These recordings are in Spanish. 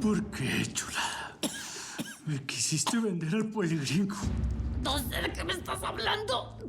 ¿Por qué, chulada? Me quisiste vender al pueblegringo. No sé de qué me estás hablando.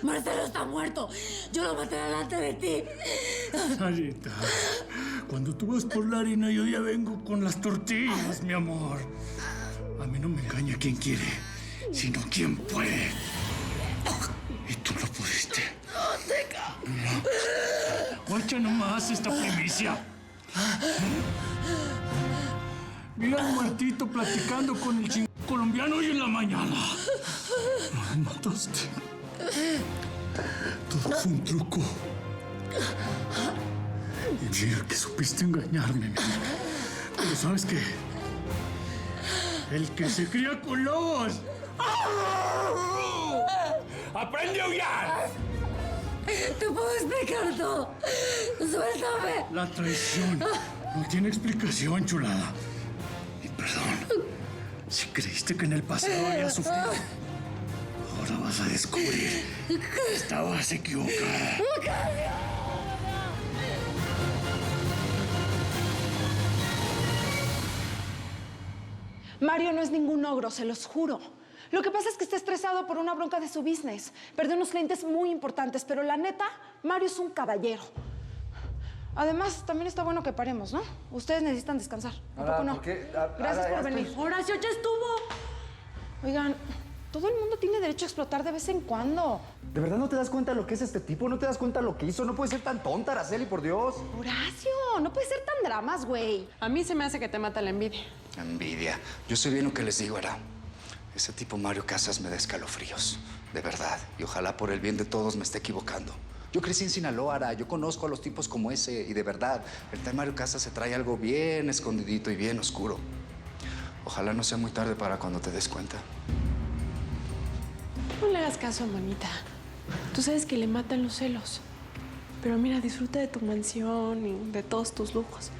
Marcelo está muerto. Yo lo maté delante de ti. Sarita, cuando tú vas por la harina, yo ya vengo con las tortillas, mi amor. A mí no me engaña quien quiere, sino quien puede. Y tú no pudiste. No, Teca. No. Ocha nomás esta primicia. Mira al muertito platicando con el chingón colombiano hoy en la mañana. Nos mataste. Todo fue un truco. Y mira que supiste engañarme, mi amiga. Pero ¿sabes qué? El que se cría con lobos ¡aprende a huyar! Te puedo explicar todo. Suéltame. La traición no tiene explicación, chulada. Y perdón, si creíste que en el pasado había sufrido, ahora vas a descubrir que estabas equivocada. Mario no es ningún ogro, se los juro. Lo que pasa es que está estresado por una bronca de su business. Perdió unos clientes muy importantes, pero la neta, Mario es un caballero. Además, también está bueno que paremos, ¿no? Ustedes necesitan descansar. ¿A poco no? ¿Por qué? Gracias por venir. Horacio ya estuvo. Oigan, todo el mundo tiene derecho a explotar de vez en cuando. ¿De verdad no te das cuenta de lo que es este tipo? ¿No te das cuenta de lo que hizo? No puede ser tan tonta, Araceli, por Dios. Horacio, no puede ser tan dramas, güey. A mí se me hace que te mata la envidia. Envidia. Yo sé bien lo que les digo, Ara. Ese tipo Mario Casas me da escalofríos. De verdad. Y ojalá por el bien de todos me esté equivocando. Yo crecí en Sinaloa, Ara. Yo conozco a los tipos como ese. Y de verdad, el tal Mario Casas se trae algo bien escondidito y bien oscuro. Ojalá no sea muy tarde para cuando te des cuenta. No le hagas caso, manita. Tú sabes que le matan los celos. Pero mira, disfruta de tu mansión y de todos tus lujos.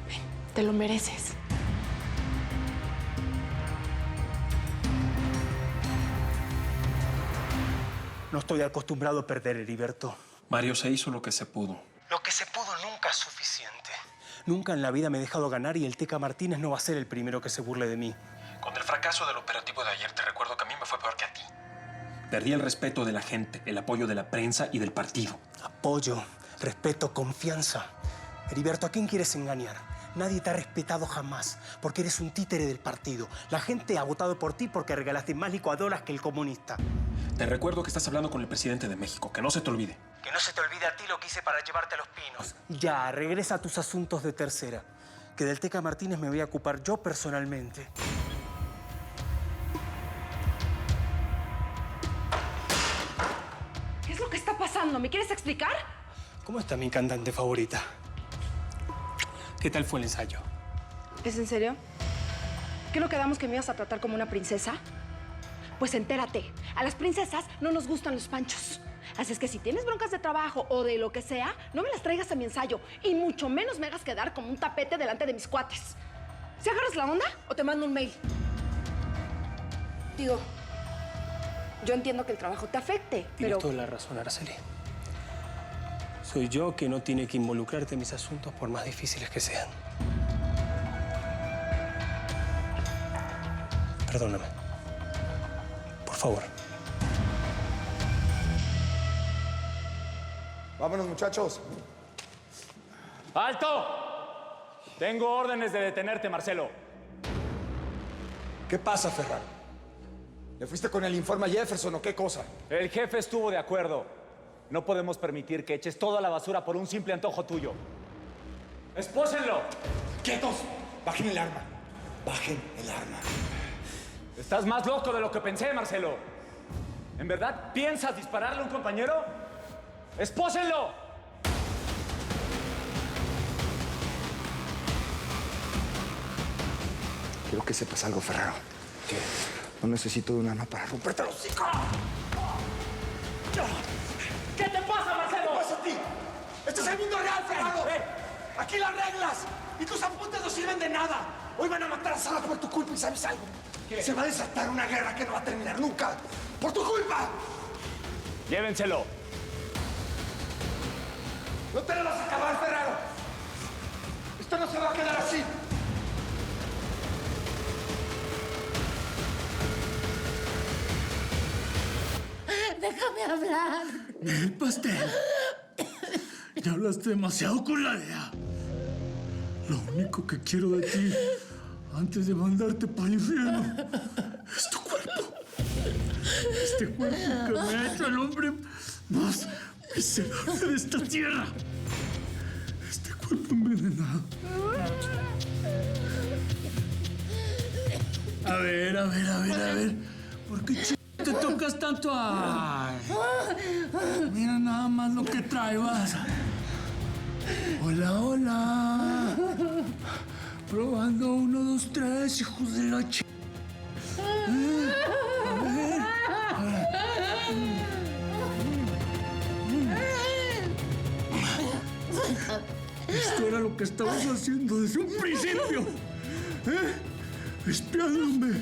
Ven, te lo mereces. No estoy acostumbrado a perder, Heriberto. Mario, se hizo lo que se pudo. Lo que se pudo nunca es suficiente. Nunca en la vida me he dejado ganar y el Teca Martínez no va a ser el primero que se burle de mí. Con el fracaso del operativo de ayer, te recuerdo que a mí me fue peor que a ti. Perdí el respeto de la gente, el apoyo de la prensa y del partido. Apoyo, respeto, confianza. Heriberto, ¿a quién quieres engañar? Nadie te ha respetado jamás, porque eres un títere del partido. La gente ha votado por ti porque regalaste más licuadoras que el comunista. Te recuerdo que estás hablando con el presidente de México, que no se te olvide. Que no se te olvide a ti lo que hice para llevarte a Los Pinos. Ya, regresa a tus asuntos de tercera. Que del Teca Martínez me voy a ocupar yo personalmente. ¿Qué es lo que está pasando? ¿Me quieres explicar? ¿Cómo está mi cantante favorita? ¿Qué tal fue el ensayo? ¿Es en serio? ¿Qué no quedamos que me ibas a tratar como una princesa? Pues entérate, a las princesas no nos gustan los panchos. Así es que si tienes broncas de trabajo o de lo que sea, no me las traigas a mi ensayo y mucho menos me hagas quedar como un tapete delante de mis cuates. ¿Se agarras la onda o te mando un mail? Digo, yo entiendo que el trabajo te afecte, pero... Tienes toda la razón, Araceli. Soy yo que no tiene que involucrarte en mis asuntos por más difíciles que sean. Perdóname. Por favor. Vámonos, muchachos. ¡Alto! Tengo órdenes de detenerte, Marcelo. ¿Qué pasa, Ferran? ¿Le fuiste con el informe a Jefferson o qué cosa? El jefe estuvo de acuerdo. No podemos permitir que eches toda la basura por un simple antojo tuyo. ¡Espósenlo! ¡Quietos! Bajen el arma. Bajen el arma. Estás más loco de lo que pensé, Marcelo. ¿En verdad piensas dispararle a un compañero? ¡Espósenlo! Quiero que sepas algo, Ferraro. ¿Qué? No necesito de un arma para romperte los hocico. ¿Qué te pasa, Marcelo? ¿Qué pasa a ti? ¡Este es el mundo real, Ferraro! ¡Aquí las reglas! ¡Y tus apuntes no sirven de nada! Hoy van a matar a Sara por tu culpa y ¿sabes algo? ¿Qué? Se va a desatar una guerra que no va a terminar nunca. ¡Por tu culpa! Llévenselo. ¡No te lo vas a acabar, Ferraro! Esto no se va a quedar así. hablar. El pastel. Ya hablaste demasiado con la DEA. Lo único que quiero de ti, antes de mandarte para el infierno, es tu cuerpo. Este cuerpo que me ha hecho el hombre más miserable de esta tierra. Este cuerpo envenenado. A ver. ¿Por qué te tocas tanto? Ay, mira nada más lo que traes. Hola. Probando 1, 2, 3, hijos de la ch... A ver. Esto era lo que estabas haciendo desde un principio. Espiándome.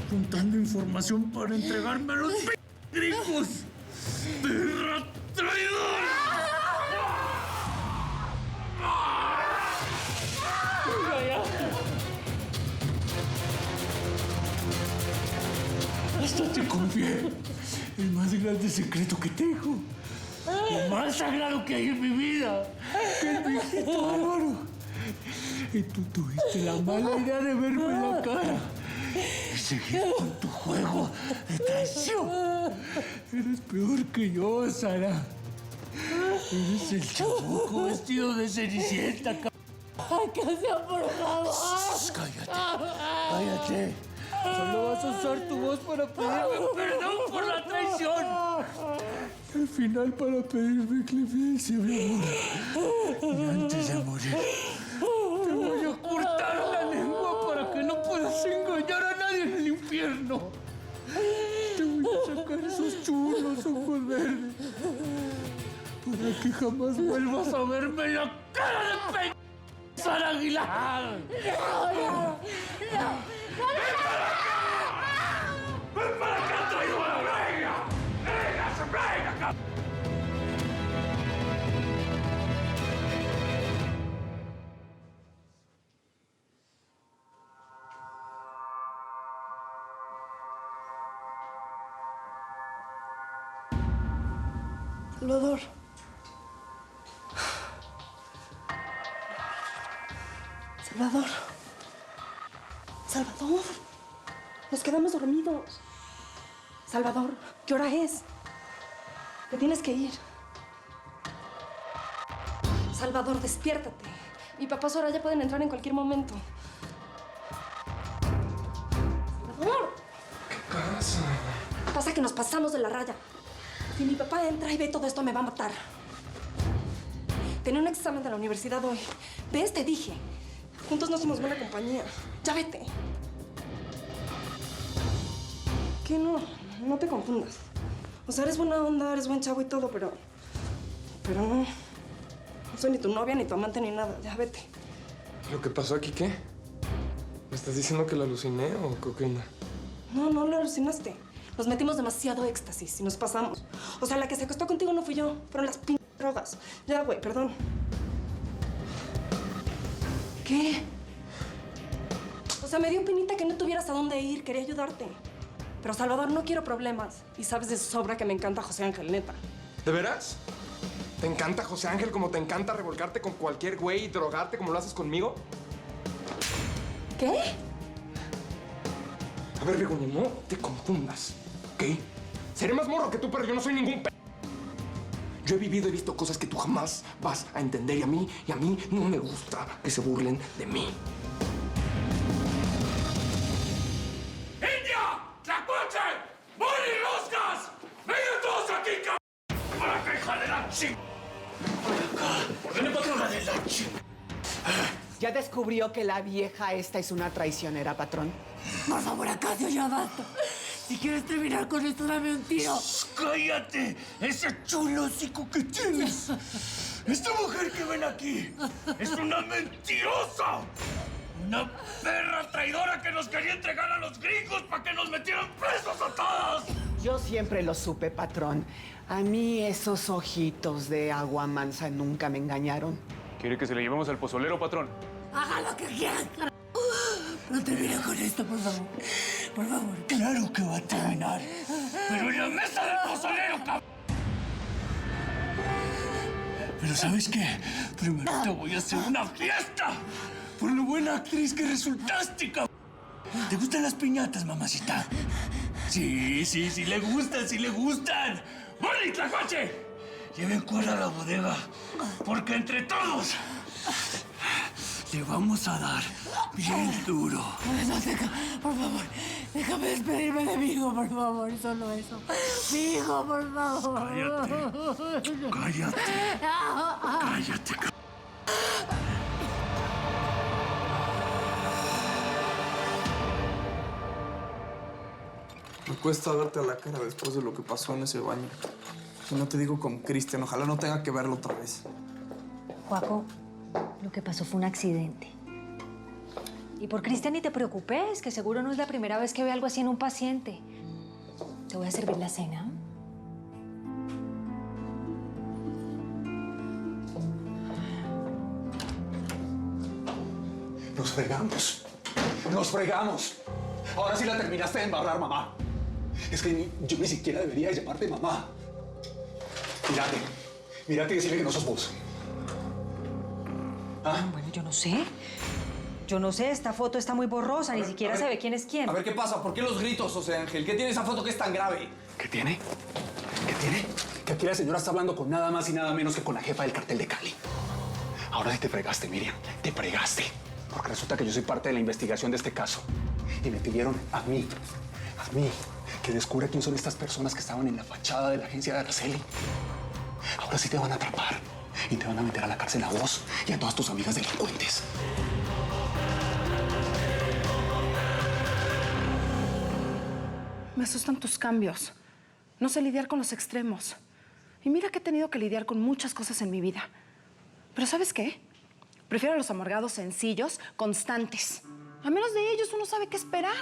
Juntando información para entregarme a los gringos. ¡Perra traidora! Hasta te confié el más grande secreto que tengo. Lo más sagrado que hay en mi vida. El viejito Álvaro. Y tú tuviste la mala idea de verme en la cara y seguir con tu juego de traición. Eres peor que yo, Sara. Eres el chabuco vestido de Cenicienta, ¡Ay, que sea, por favor! Cállate. Solo vas a usar tu voz para pedirme perdón por la traición. Y al final para pedirme clemencia, mi amor. Y antes de morir, te voy a cortar la lengua para que no puedas engañar a nadie en el infierno. Te voy a sacar esos chulos ojos verdes para que jamás vuelvas a verme la cara de Sara Aguilar. ¡No! ¡Ven para acá, traidora! ¡Venga acá! Salvador. Salvador. Nos quedamos dormidos. Salvador, ¿qué hora es? Te tienes que ir. Salvador, despiértate. Mi papá y Sora ya pueden entrar en cualquier momento. Salvador. ¿Qué pasa? Pasa que nos pasamos de la raya. Si mi papá entra y ve todo esto, me va a matar. Tenía un examen de la universidad hoy. ¿Ves? Te dije. Juntos no somos buena compañía. Ya vete. ¿Qué? No te confundas. O sea, eres buena onda, eres buen chavo y todo, pero no. No soy ni tu novia, ni tu amante, ni nada. Ya vete. ¿Lo que pasó aquí qué? ¿Me estás diciendo que lo aluciné o qué onda? No lo alucinaste. Nos metimos demasiado éxtasis y nos pasamos. O sea, la que se acostó contigo no fui yo. Fueron las drogas. Ya, güey, perdón. ¿Qué? O sea, me dio penita que no tuvieras a dónde ir. Quería ayudarte. Pero, Salvador, no quiero problemas. Y sabes de sobra que me encanta José Ángel, neta. ¿De veras? ¿Te encanta José Ángel como te encanta revolcarte con cualquier güey y drogarte como lo haces conmigo? ¿Qué? A ver, Begoña, no te confundas, ¿ok? Seré más morro que tú, pero yo no soy ningún Yo he vivido y visto cosas que tú jamás vas a entender y a mí no me gusta que se burlen de mí. ¡India! ¡Tlacuache! ¡Mori Roscas! ¡Vengan todos aquí, cabrón! ¡Para que hija de la ching! ¡Ordene, patrona de la ching! ¿Ya descubrió que la vieja esta es una traicionera, patrón? Por favor, Acacio, ya basta. Si quieres terminar con esto, dame un tiro. ¡Cállate! ¡Ese chulo hocico que tienes! ¡Esta mujer que ven aquí es una mentirosa! ¡Una perra traidora que nos quería entregar a los gringos para que nos metieran presos a todos! Yo siempre lo supe, patrón. A mí esos ojitos de agua mansa nunca me engañaron. ¿Quiere que se le llevemos al pozolero, patrón? Haga lo que quieras, carajo. No termine con esto, por favor. Por favor. Claro que va a terminar. pero en la mesa del pozolero, cabrón. Pero ¿sabes qué? Primero te voy a hacer una fiesta por lo buena actriz que resultaste, cabrón. ¿Te gustan las piñatas, mamacita? Sí, le gustan, sí le gustan. ¡Vale, Tlacuache! Lleven cuerda a la bodega, porque entre todos le vamos a dar bien duro. No, por favor, déjame despedirme de mi hijo, por favor, solo eso. Mi hijo, por favor. Cállate. Me cuesta verte a la cara después de lo que pasó en ese baño. Y no te digo con Cristian, ojalá no tenga que verlo otra vez. Juaco, lo que pasó fue un accidente. Y por Cristian ni te preocupes, que seguro no es la primera vez que ve algo así en un paciente. Te voy a servir la cena. Nos fregamos. Nos fregamos. Ahora sí la terminaste de embarrar, mamá. Es que yo ni siquiera debería llamarte mamá. Mírate y decirle que no sos vos. ¿Ah? Bueno, yo no sé. Yo no sé, esta foto está muy borrosa, ni siquiera se ve quién es quién. A ver, ¿qué pasa? ¿Por qué los gritos, José Ángel? ¿Qué tiene esa foto que es tan grave? ¿Qué tiene? ¿Qué tiene? Que aquí la señora está hablando con nada más y nada menos que con la jefa del cartel de Cali. Ahora sí te fregaste, Miriam. Te fregaste. Porque resulta que yo soy parte de la investigación de este caso. Y me pidieron a mí, que descubra quién son estas personas que estaban en la fachada de la agencia de Araceli. Ahora sí te van a atrapar y te van a meter a la cárcel a vos y a todas tus amigas delincuentes. Me asustan tus cambios. No sé lidiar con los extremos. Y mira que he tenido que lidiar con muchas cosas en mi vida. Pero ¿sabes qué? Prefiero a los amargados sencillos, constantes. A menos de ellos uno sabe qué esperar.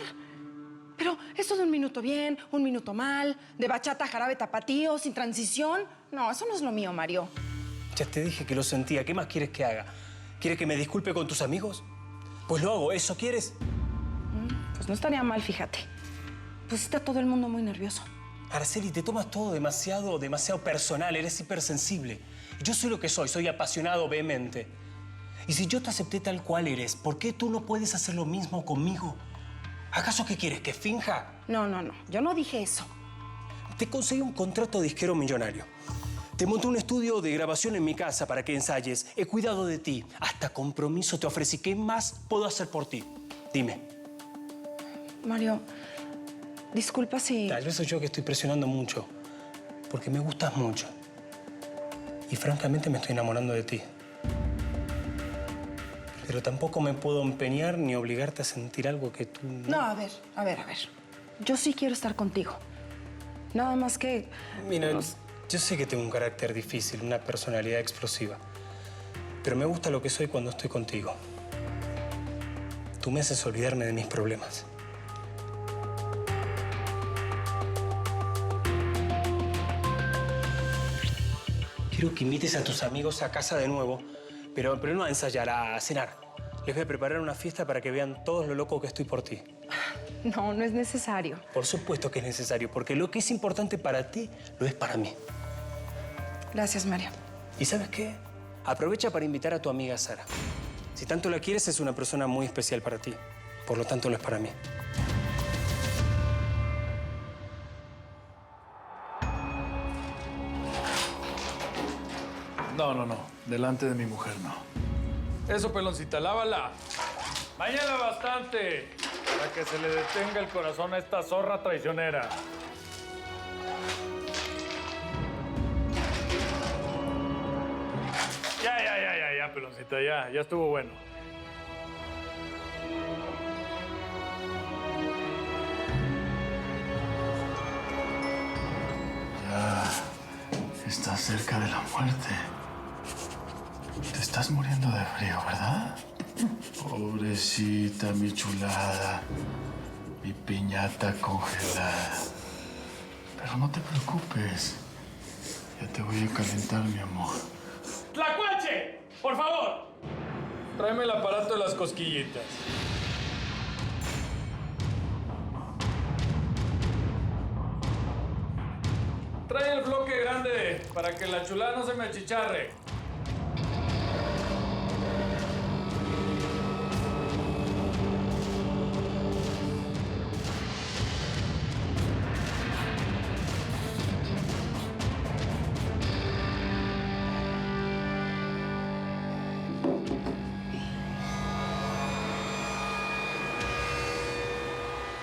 Pero esto de un minuto bien, un minuto mal, de bachata, jarabe, tapatío, sin transición... No, eso no es lo mío, Mario. Ya te dije que lo sentía. ¿Qué más quieres que haga? ¿Quieres que me disculpe con tus amigos? Pues lo hago. ¿Eso quieres? Pues no estaría mal, fíjate. Pusiste a todo el mundo muy nervioso. Araceli, te tomas todo demasiado personal. Eres hipersensible. Yo soy lo que soy apasionado, vehemente. Y si yo te acepté tal cual eres, ¿por qué tú no puedes hacer lo mismo conmigo? ¿Acaso qué quieres, que finja? No. Yo no dije eso. Te conseguí un contrato disquero millonario. Te monté un estudio de grabación en mi casa para que ensayes. He cuidado de ti. Hasta compromiso te ofrecí. ¿Qué más puedo hacer por ti? Dime. Mario, disculpa si... Tal vez soy yo que estoy presionando mucho. Porque me gustas mucho. Y francamente me estoy enamorando de ti. Pero tampoco me puedo empeñar ni obligarte a sentir algo que tú... No, a ver. Yo sí quiero estar contigo. Nada más que... Mira, yo sé que tengo un carácter difícil, una personalidad explosiva. Pero me gusta lo que soy cuando estoy contigo. Tú me haces olvidarme de mis problemas. Quiero que invites a tus amigos a casa de nuevo, pero no a ensayar, a cenar. Les voy a preparar una fiesta para que vean todos lo loco que estoy por ti. No es necesario. Por supuesto que es necesario, porque lo que es importante para ti lo es para mí. Gracias, Mario. ¿Y sabes qué? Aprovecha para invitar a tu amiga Sara. Si tanto la quieres, es una persona muy especial para ti. Por lo tanto, lo es para mí. No. Delante de mi mujer, no. Eso, peloncita, lávala. Báñala bastante para que se le detenga el corazón a esta zorra traicionera. Ya, peloncita, ya estuvo bueno. Ya estás cerca de la muerte. Te estás muriendo de frío, ¿verdad? Pobrecita, mi chulada. Mi piñata congelada. Pero no te preocupes. Ya te voy a calentar, mi amor. ¡Tlacuache! ¡Por favor! Tráeme el aparato de las cosquillitas. ande, para que la chulada no se me achicharre.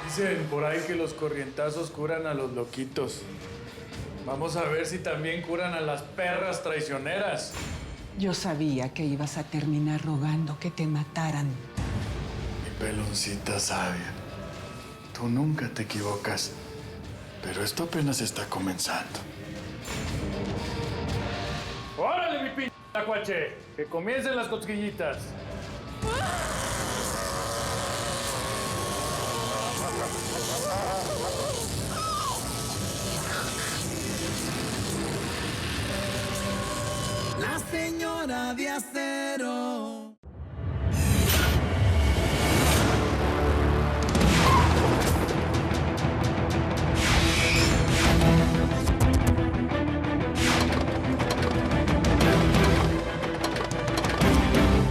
Dicen por ahí que los corrientazos curan a los loquitos. Vamos a ver si también curan a las perras traicioneras. Yo sabía que ibas a terminar rogando que te mataran. Mi peloncita sabia. Tú nunca te equivocas. Pero esto apenas está comenzando. ¡Órale, mi p*** tacuache! ¡Que comiencen las cosquillitas! La señora de acero.